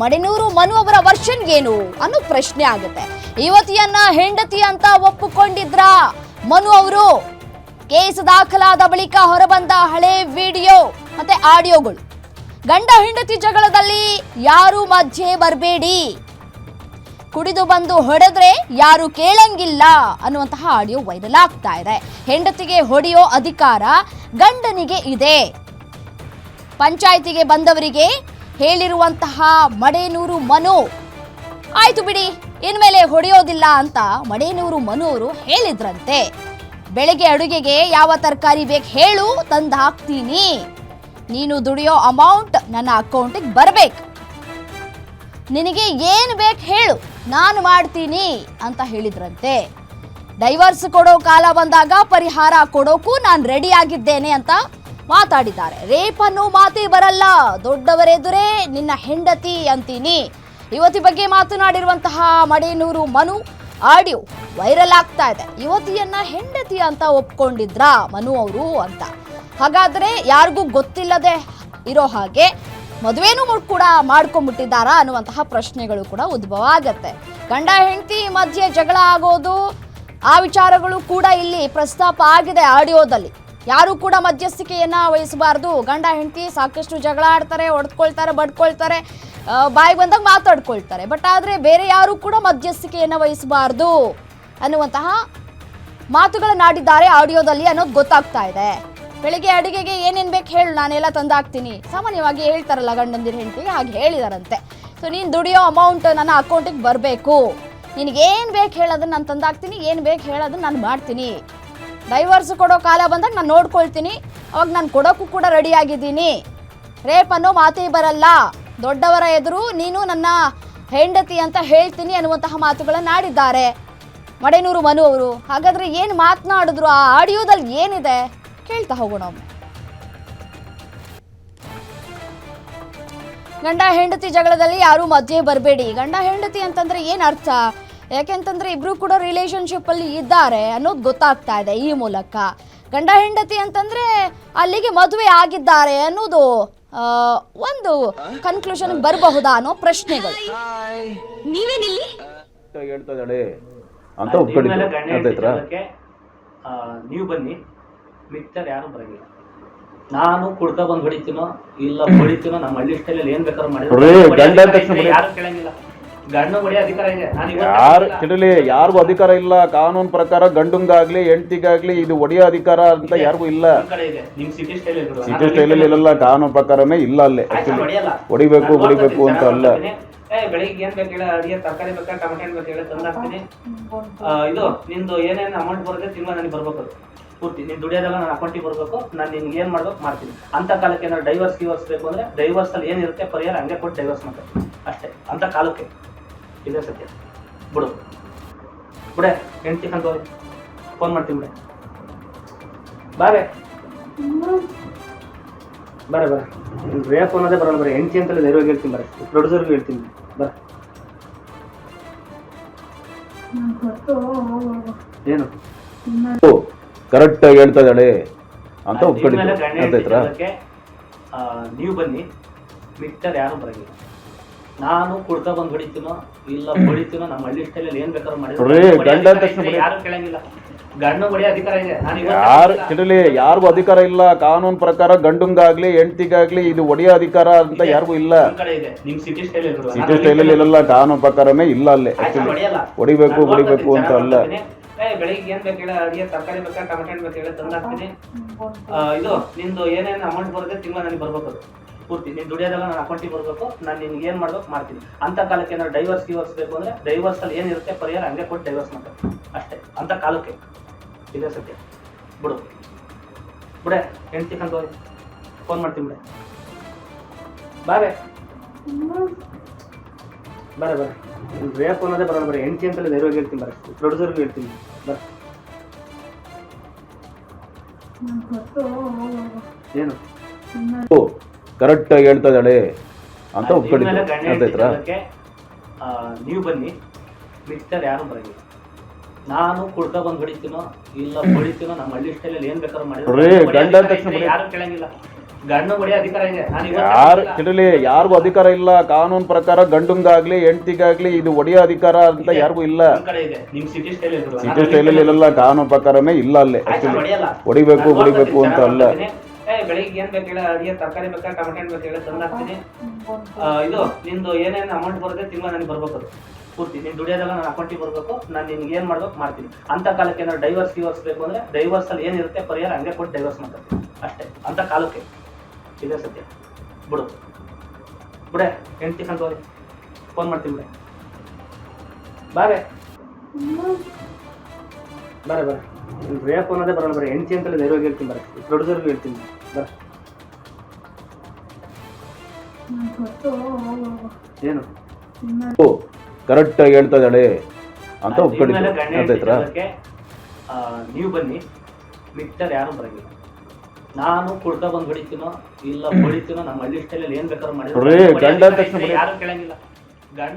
ಮಡೆನೂರು ಮನು ಅವರ ವರ್ಷನ್ ಏನು ಅನ್ನೋ ಪ್ರಶ್ನೆ ಆಗುತ್ತೆ. ಯುವತಿಯನ್ನ ಹೆಂಡತಿ ಅಂತ ಒಪ್ಪಿಕೊಂಡಿದ್ರ ಮನು ಅವರು? ಕೇಸ್ ದಾಖಲಾದ ಬಳಿಕ ಹೊರಬಂದ ಹಳೆ ವಿಡಿಯೋ ಮತ್ತೆ ಆಡಿಯೋಗಳು. ಗಂಡ ಹೆಂಡತಿ ಜಗಳದಲ್ಲಿ ಯಾರು ಮಧ್ಯೆ ಬರಬೇಡಿ, ಕುಡಿದು ಬಂದು ಹೊಡೆದ್ರೆ ಯಾರು ಕೇಳಂಗಿಲ್ಲ ಅನ್ನುವಂತಹ ಆಡಿಯೋ ವೈರಲ್ ಆಗ್ತಾ ಇದೆ. ಹೆಂಡತಿಗೆ ಹೊಡೆಯೋ ಅಧಿಕಾರ ಗಂಡನಿಗೆ ಇದೆ. ಪಂಚಾಯಿತಿಗೆ ಬಂದವರಿಗೆ ಹೇಳಿರುವಂತಹ ಮಡೆನೂರು ಮನು, ಆಯ್ತು ಬಿಡಿ ಇನ್ಮೇಲೆ ಹೊಡೆಯೋದಿಲ್ಲ ಅಂತ ಮಡೆನೂರು ಮನು ಅವರು ಹೇಳಿದ್ರಂತೆ. ಬೆಳಗ್ಗೆ ಅಡುಗೆಗೆ ಯಾವ ತರಕಾರಿ ಬೇಕು ಹೇಳು, ತಂದು ಹಾಕ್ತೀನಿ, ನೀನು ದುಡಿಯೋ ಅಮೌಂಟ್ ನನ್ನ ಅಕೌಂಟಿಗೆ ಬರಬೇಕು, ನಿನಗೆ ಏನು ಬೇಕು ಹೇಳು ನಾನು ಮಾಡ್ತೀನಿ ಅಂತ ಹೇಳಿದ್ರಂತೆ. ಡೈವರ್ಸ್ ಕೊಡೋ ಕಾಲ ಬಂದಾಗ ಪರಿಹಾರ ಕೊಡೋಕ್ಕೂ ನಾನು ರೆಡಿ ಆಗಿದ್ದೇನೆ ಅಂತ ಮಾತಾಡಿದ್ದಾರೆ. ರೇಪ್ ಅನ್ನೋ ಮಾತೇ ಬರಲ್ಲ, ದೊಡ್ಡವರೆದುರೇ ನಿನ್ನ ಹೆಂಡತಿ ಅಂತೀನಿ. ಯುವತಿ ಬಗ್ಗೆ ಮಾತನಾಡಿರುವಂತಹ ಮಡೆನೂರು ಮನು ಆಡಿಯೋ ವೈರಲ್ ಆಗ್ತಾ ಇದೆ. ಯುವತಿಯನ್ನ ಹೆಂಡತಿ ಅಂತ ಒಪ್ಕೊಂಡಿದ್ರ ಮನು ಅವರು ಅಂತ. ಹಾಗಾದ್ರೆ ಯಾರಿಗೂ ಗೊತ್ತಿಲ್ಲದೆ ಇರೋ ಹಾಗೆ ಮದುವೆನೂ ಕೂಡ ಮಾಡ್ಕೊಂಡ್ಬಿಟ್ಟಿದ್ದಾರಾ ಅನ್ನುವಂತಹ ಪ್ರಶ್ನೆಗಳು ಕೂಡ ಉದ್ಭವ ಆಗತ್ತೆ. ಗಂಡ ಹೆಂಡತಿ ಮಧ್ಯೆ ಜಗಳ ಆಗೋದು ಆ ವಿಚಾರಗಳು ಕೂಡ ಇಲ್ಲಿ ಪ್ರಸ್ತಾಪ ಆಗಿದೆ ಆಡಿಯೋದಲ್ಲಿ. ಯಾರು ಕೂಡ ಮಧ್ಯಸ್ಥಿಕೆಯನ್ನ ವಹಿಸಬಾರ್ದು. ಗಂಡ ಹೆಂಡತಿ ಸಾಕಷ್ಟು ಜಗಳ ಆಡ್ತಾರೆ, ಹೊಡೆದ್ಕೊಳ್ತಾರೆ, ಬಡ್ಕೊಳ್ತಾರೆ, ಬಾಯಿ ಬಂದಾಗ ಮಾತಾಡ್ಕೊಳ್ತಾರೆ. ಬಟ್ ಆದರೆ ಬೇರೆ ಯಾರು ಕೂಡ ಮಧ್ಯಸ್ಥಿಕೆಯನ್ನ ವಹಿಸಬಾರ್ದು ಅನ್ನುವಂತಹ ಮಾತುಗಳನ್ನಾಡಿದ್ದಾರೆ ಆಡಿಯೋದಲ್ಲಿ ಅನ್ನೋದು ಗೊತ್ತಾಗ್ತಾ ಇದೆ. ಬೆಳಿಗ್ಗೆ ಅಡುಗೆಗೆ ಏನೇನು ಬೇಕು ಹೇಳು, ನಾನೆಲ್ಲ ತಂದಾಕ್ತೀನಿ, ಸಾಮಾನ್ಯವಾಗಿ ಹೇಳ್ತಾರಲ್ಲ ಗಂಡಂದಿರ ಹೆಂಡತಿಗೆ, ಹಾಗೆ ಹೇಳಿದಾರಂತೆ. ಸೊ ನೀನು ದುಡಿಯೋ ಅಮೌಂಟ್ ನನ್ನ ಅಕೌಂಟಿಗೆ ಬರಬೇಕು, ನಿನಗೇನು ಬೇಕು ಹೇಳೋದನ್ನ ನಾನು ತಂದಾಕ್ತೀನಿ, ಏನು ಬೇಕು ಹೇಳೋದನ್ನ ನಾನು ಮಾಡ್ತೀನಿ, ಡೈವರ್ಸ್ ಕೊಡೋ ಕಾಲ ಬಂದಾಗ ನಾನು ನೋಡ್ಕೊಳ್ತೀನಿ, ಅವಾಗ ನಾನು ಕೊಡೋಕ್ಕೂ ಕೂಡ ರೆಡಿ ಆಗಿದ್ದೀನಿ, ರೇಪ್ ಅನ್ನೋ ಮಾತೇ ಬರಲ್ಲ, ದೊಡ್ಡವರ ಎದುರು ನೀನು ನನ್ನ ಹೆಂಡತಿ ಅಂತ ಹೇಳ್ತೀನಿ ಅನ್ನುವಂತಹ ಮಾತುಗಳನ್ನು ಆಡಿದ್ದಾರೆ ಮಡೆನೂರು ಮನು ಅವರು. ಹಾಗಾದರೆ ಏನು ಮಾತನಾಡಿದ್ರು, ಆ ಆಡಿಯೋದಲ್ಲಿ ಏನಿದೆ ಕೇಳ್ತಾ ಹೋಗೋಣ. ಗಂಡ ಹೆಂಡತಿ ಜಗಳದಲ್ಲಿ ಯಾರು ಮಧ್ಯೆ ಬರಬೇಡಿ. ಗಂಡ ಹೆಂಡತಿ ಅಂತಂದ್ರೆ ಏನು ಅರ್ಥ? ಯಾಕೆಂತಂದ್ರೆ ಇಬ್ರು ಕೂಡ ರಿಲೇಶನ್ಶಿಪ್ ಅಲ್ಲಿ ಇದ್ದಾರೆ ಅನ್ನೋದು ಗೊತ್ತಾಗ್ತಾ ಇದೆ ಈ ಮೂಲಕ. ಗಂಡ ಹೆಂಡತಿ ಅಂತಂದ್ರೆ ಅಲ್ಲಿಗೆ ಮದುವೆ ಆಗಿದ್ದಾರೆ ಅನ್ನೋದು ಒಂದು ಕನ್ಕ್ಲೂಷನ್ ಬರಬಹುದಾ ಅನ್ನೋ ಪ್ರಶ್ನೆಗಳು. ನೀವೇನಿಲ್ಲಿ ಹೇಳ್ತಾ ಇದ್ದಾಳೆ ಅಂತ ಒಪ್ಕೊಂಡಿದ್ದೆ. ನೀವು ಬನ್ನಿ, ಮಿಕ್ತರ್ ಯಾರು ಬರಂಗಿಲ್ಲ. ನಾನು ಕುಡ್ತಾ ಬಂದು ಹೊಡಿತೀನೋ ಇಲ್ಲ ಹೊಡಿತೀನೋ, ನಮ್ಮ ಹಳ್ಳಿ ಸ್ಟೈಲಲ್ಲಿ ಏನ್ ಬೇಕಾದ್ರೂ ಯಾರು ಕೇಳಂಗಿಲ್ಲ. ಗಂಡ ಹೊಡೆಯೋ ಅಧಿಕಾರ ಇದೆ. ಯಾರಿಗೂ ಅಧಿಕಾರ ಇಲ್ಲ. ಕಾನೂನು ಪ್ರಕಾರ ಗಂಡಂಗಾಗ್ಲಿ ಹೆಂಡತಿಗಾಗ್ಲಿ ಇದು ಹೊಡೆಯೋ ಅಧಿಕಾರ ಅಂತ ಯಾರಿಗೂ ಇಲ್ಲ. ಸಿಟಿ ಸ್ಟೈಲಲ್ಲಿ ಇಲ್ಲ, ಕಾನೂನು ಪ್ರಕಾರನೇ ಇಲ್ಲ. ಅಲ್ಲೇ ಹೊಡಿಬೇಕು ಅಂತ ಅಲ್ಲ. ಬೆಳಿಗ್ಗೆ ಏನ್ ಬೇಕು ಹೇಳ, ಅಡಿಗೆ ತರಕಾರಿ ಬೇಕಾ, ಟೊಮೆಟೊ ಬೇಕು ಹೇಳಿ ತಂದಾಕ್ತೀನಿ. ಇದು ನಿಂದು ಏನೇನು ಅಮೌಂಟ್ ಬರುತ್ತೆ ತಿಂಗಳ ನನಗೆ ಬರ್ಬೇಕು ಪೂರ್ತಿ. ನೀನು ದುಡಿಯೋದೆಲ್ಲ ನನ್ನ ಅಕೌಂಟಿಗೆ ಬರಬೇಕು, ನಾನು ನಿನ್ಗೆ ಏನು ಮಾಡ್ಬೇಕು ಮಾಡ್ತೀನಿ. ಅಂತ ಕಾಲಕ್ಕೆ ಏನಾದ್ರು ಡೈವರ್ಸ್ ಬೇಕು ಅಂದರೆ ಡೈವರ್ಸಲ್ಲಿ ಏನಿರುತ್ತೆ ಪರಿಹಾರ ಹಂಗೆ ಕೊಟ್ಟು ಡೈವರ್ಸ್ ಮಾಡ್ತಾರೆ ಅಷ್ಟೇ. ಅಂತ ಕಾಲಕ್ಕೆ ಇದೇ ಸತ್ಯ. ಬಿಡೆ ಹೆಂಡ್ತಿ ಅಂತ ಫೋನ್ ಮಾಡ್ತೀನಿ. ಬಿಡೆ ಬಾರೆ ರೇಪ್ ಅನ್ನೋದೇ ಬರಲ್ಲ. ಬರೀ ಹೆಂಡ್ತಿ ಅಂತಲೇ ಧೈರ್ಯವಾಗಿ ಹೇಳ್ತೀನಿ. ಬರೀ ಪ್ರೊಡ್ಯೂಸರ್ಗೂ ಹೇಳ್ತೀನಿ. ಏನು ಕರೆಕ್ಟ್ ಆಗಿ ಹೇಳ್ತಾ ಇದ್ದಾಳೆ ಅಂತ ಒಪ್ಕೊಂಡಿದ್ದೆ. ನೀವು ಬನ್ನಿ, ಮಿಕ್ತರ್ ಯಾರು ಬರಂಗಿಲ್ಲ. ನಾನು ಕುಡ್ತಾ ಬಂದು ಹೊಡಿತೀನೋ ಇಲ್ಲ ಹೊಡಿತೀನೋ, ನಮ್ಮ ಹಳ್ಳಿ ಸ್ಟೈಲಲ್ಲಿ ಏನ್ ಬೇಕಾದ್ರೂ ಮಾಡಿ ಯಾರು ಕೇಳಂಗಿಲ್ಲ. ಗಂಡ ಹೊಡೆಯೋ ಅಧಿಕಾರ ಇದೆ. ಯಾರಿಗೂ ಅಧಿಕಾರ ಇಲ್ಲ. ಕಾನೂನು ಪ್ರಕಾರ ಗಂಡಂಗಾಗ್ಲಿ ಹೆಂಡತಿಗಾಗ್ಲಿ ಇದು ಹೊಡೆಯೋ ಅಧಿಕಾರ ಅಂತ ಯಾರಿಗೂ ಇಲ್ಲ. ಸಿಟಿ ಸ್ಟೈಲಲ್ಲಿ ಇಲ್ಲ, ಕಾನೂನು ಪ್ರಕಾರನೇ ಇಲ್ಲ. ಅಲ್ಲೇ ಹೊಡಿಬೇಕು ಅಂತ ಅಲ್ಲ. ಬೆಳಿಗ್ಗೆ ಏನ್ ಬೇಕು ಹೇಳ, ಅಡಿಗೆ ತರಕಾರಿ ಬೇಕಾ, ಟೊಮೆಟೊ ಬೇಕು ಹೇಳಿ ತಂದಾಕ್ತೀನಿ. ಇದು ನಿಂದು ಏನೇನು ಅಮೌಂಟ್ ಬರುತ್ತೆ ತಿಂಗಳ ನನಗೆ ಬರ್ಬೇಕು ಪೂರ್ತಿ. ನೀನು ದುಡಿಯೋದೆಲ್ಲ ನನ್ನ ಅಕೌಂಟಿಗೆ ಬರಬೇಕು, ನಾನು ನಿನ್ಗೆ ಏನು ಮಾಡ್ಬೇಕು ಮಾಡ್ತೀನಿ. ಅಂತ ಕಾಲಕ್ಕೆ ಏನಾದ್ರು ಡೈವರ್ಸ್ ಬೇಕು ಅಂದರೆ ಡೈವರ್ಸಲ್ಲಿ ಏನಿರುತ್ತೆ ಪರಿಹಾರ ಹಂಗೆ ಕೊಟ್ಟು ಡೈವರ್ಸ್ ಮಾಡ್ತಾರೆ ಅಷ್ಟೇ. ಅಂತ ಕಾಲಕ್ಕೆ ಇದೇ ಸತ್ಯ. ಬಿಡೆ ಹೆಂಡ್ತಿ ಅಂತ ಫೋನ್ ಮಾಡ್ತೀನಿ. ಬಿಡೆ ಬಾರೆ ರೇಪ್ ಅನ್ನೋದೇ ಬರಲ್ಲ. ಬರೀ ಹೆಂಡ್ತಿ ಅಂತಲೇ ಧೈರ್ಯವಾಗಿ ಹೇಳ್ತೀನಿ. ಬರೀ ಪ್ರೊಡ್ಯೂಸರ್ಗೂ ಹೇಳ್ತೀನಿ. ಏನು ಕರೆಕ್ಟ್ ಆಗಿ ಹೇಳ್ತಾ ಇದ್ದಾಳೆ ಅಂತ ಒಪ್ಕೊಂಡಿದ್ದೆ. ನೀವು ಬನ್ನಿ, ಮಿಕ್ತರ್ ಯಾರು ಬರಂಗಿಲ್ಲ. ನಾನು ಕುಡ್ತಾ ಬಂದು ಹೊಡಿತೀನೋ ಇಲ್ಲ ಹೊಡಿತೀನೋ, ನಮ್ಮ ಹಳ್ಳಿ ಸ್ಟೈಲಲ್ಲಿ ಏನ್ ಬೇಕಾದ್ರೂ ಮಾಡಿ ಯಾರು ಕೇಳಂಗಿಲ್ಲ. ಗಂಡು ಹೊಡೆಯೋ ಅಧಿಕಾರ ಇದೆ. ನಾನು ಯಾರು ಕೇಳಲಿ, ಯಾರಿಗೂ ಅಧಿಕಾರ ಇಲ್ಲ. ಕಾನೂನು ಪ್ರಕಾರ ಗಂಡಂಗಾಗ್ಲಿ ಹೆಂಡತಿಗಾಗ್ಲಿ ಇದು ಹೊಡೆಯೋ ಅಧಿಕಾರ ಅಂತ ಯಾರಿಗೂ ಇಲ್ಲ. ಕಡೆ ಇದೆ. ನಿಮ್ ಸಿಟಿ ಸ್ಟೈಲ್ ಸಿಟಿ ಸ್ಟೈಲಲ್ಲಿ ಇಲ್ಲ, ಕಾನೂನು ಪ್ರಕಾರನೇ ಇಲ್ಲ ಅಲ್ಲಿ. ಹೊಡಿಬೇಕು ಅಂತ ಅಲ್ಲ. ಬೆಳಿಗ್ಗೆ ಏನ್ ಬೇಕು ಹೇಳ, ಅಡಿಗೆ ತರಕಾರಿ ಬೇಕಾ, ಟೊಮೆಟೊ ಹಣ್ಣು ಬೇಕು ಹೇಳ, ತಂದು ಹಾಕ್ತೀನಿ. ಇದು ನಿಂದು ಏನೇನು ಅಮೌಂಟ್ ಬರುತ್ತೆ ತಿಂಗಳ ನನಗೆ ಬರ್ಬೇಕು. ಅದು ಪೂರ್ತಿ ನೀನು ದುಡಿಯೋದೆಲ್ಲ ನನ್ನ ಅಕೌಂಟಿಗೆ ಬರಬೇಕು. ನಾನು ನಿನ್ಗೆ ಏನು ಮಾಡ್ಬೇಕು ಮಾಡ್ತೀನಿ. ಅಂತ ಕಾಲಕ್ಕೆ ಏನಾದ್ರು ಡೈವರ್ಸ್ ಬೇಕು ಅಂದ್ರೆ ಡೈವರ್ಸ್ ಅಲ್ಲಿ ಏನಿರುತ್ತೆ ಪರಿಹಾರ ಹಂಗೆ ಕೊಟ್ಟು ಡೈವರ್ಸ್ ಮಾಡ್ತೀನಿ ಅಷ್ಟೇ. ಅಂತ ಕಾಲಕ್ಕೆ ಇದೇ ಸತ್ಯ. ಬಿಡೆ ಹೆಂಡ್ತಿ ಅಂತ ಫೋನ್ ಮಾಡ್ತೀನಿ. ಬಿಡೆ ಬಾರೆ ರೇಪ್ ಅನ್ನೋದೇ ಬರೋಲ್ಲ. ಬರೀ ಹೆಂಡ್ತಿ ಅಂತಲೇ ಧೈರ್ಯವಾಗಿ ಹೇಳ್ತೀನಿ. ಬರೀ ದೊಡ್ಡದವ್ರಿಗೂ ಹೇಳ್ತೀನಿ. ಬರ ಏನು ಕರೆಕ್ಟ್ ಆಗಿ ಹೇಳ್ತಾ ಇದ್ದಾಳೆ ಅಂತ ಒಪ್ಕೊಂಡಿದ್ದೆ. ನೀವು ಬನ್ನಿ, ಮಿಕ್ಟರ್ ಯಾರು ಬರಂಗಿಲ್ಲ. ನಾನು ಕುಡ್ಕ ಬಂದು ಹೊಡಿತೀನೋ ಇಲ್ಲ ಹೊಡಿತೀನೋ, ನಮ್ಮ ಹಳ್ಳಿ ಸ್ಟೈಲಲ್ಲಿ ಏನ್ ಬೇಕಾದ್ರೂ ಮಾಡಿ ಯಾರು ಕೇಳಂಗಿಲ್ಲ. ಗಂಡ